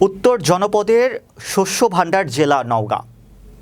উত্তর জনপদের শস্য ভাণ্ডার জেলা নওগাঁ।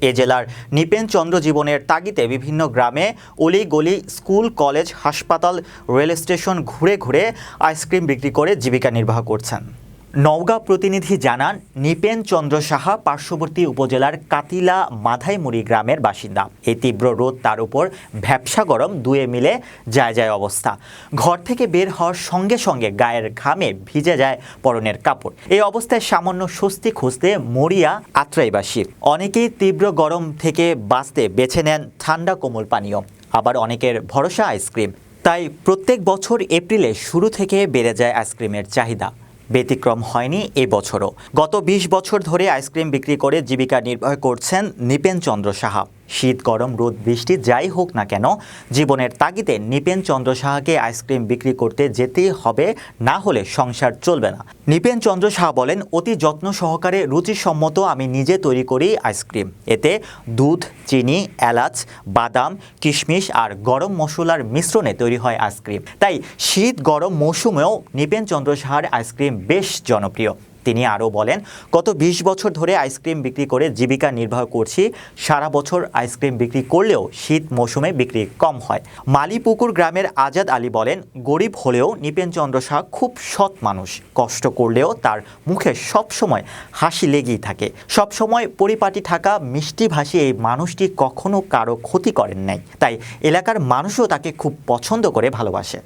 এ জেলার নৃপেন চন্দ্র জীবনের তাগিদে বিভিন্ন গ্রামে অলি-গলি, স্কুল, কলেজ, হাসপাতাল, রেল স্টেশন ঘুরে ঘুরে আইসক্রিম বিক্রি করে জীবিকা নির্বাহ করছেন। নওগাঁ প্রতিনিধি জানান, নৃপেন চন্দ্র সাহা পার্শ্ববর্তী উপজেলার কাতিলা মাধাইমুড়ি গ্রামের বাসিন্দা। এই তীব্র রোদ, তার উপর ভ্যাপসা গরম, দুয়ে মিলে যায় অবস্থা। ঘর থেকে বের হওয়ার সঙ্গে সঙ্গে গায়ের ঘামে ভিজে যায় পরনের কাপড়। এই অবস্থায় সামান্য স্বস্তি খুঁজতে মরিয়া আত্রাইবাসী। অনেকেই তীব্র গরম থেকে বাঁচতে বেছে নেন ঠান্ডা কোমল পানীয়, আবার অনেকের ভরসা আইসক্রিম। তাই প্রত্যেক বছর এপ্রিলে শুরু থেকে বেড়ে যায় আইসক্রিমের চাহিদা। ব্যতিক্রম হয়নি এ বছরও। গত ২০ বছর ধরে আইসক্রিম বিক্রি করে জীবিকা নির্বাহ করছেন নৃপেন চন্দ্র সাহা। শীত, গরম, রোদ, বৃষ্টি যাই হোক না কেন, জীবনের তাগিদে নৃপেন চন্দ্র সাহাকে আইসক্রিম বিক্রি করতে যেতেই হবে, না হলে সংসার চলবে না। নৃপেন চন্দ্র সাহা বলেন, অতি যত্ন সহকারে রুচিসম্মত আমি নিজে তৈরি করি আইসক্রিম। এতে দুধ, চিনি, এলাচ, বাদাম, কিশমিশ আর গরম মশলার মিশ্রণে তৈরি হয় আইসক্রিম। তাই শীত গরম মৌসুমেও নৃপেন চন্দ্র সাহার আইসক্রিম বেশ জনপ্রিয়। তিনি আরও বলেন, গত ২০ বছর ধরে আইসক্রিম বিক্রি করে জীবিকা নির্বাহ করছি। সারা বছর আইসক্রিম বিক্রি করলেও শীত মৌসুমে বিক্রি কম হয়। মালিপুকুর গ্রামের আজাদ আলী বলেন, গরিব হলেও নৃপেন চন্দ্র সাহা খুব সৎ মানুষ। কষ্ট করলেও তার মুখে সবসময় হাসি লেগেই থাকে। সবসময় পরিপাটি থাকা, মিষ্টি ভাষী এই মানুষটি কখনো কারো ক্ষতি করেন নাই। তাই এলাকার মানুষও তাকে খুব পছন্দ করে ভালোবাসে।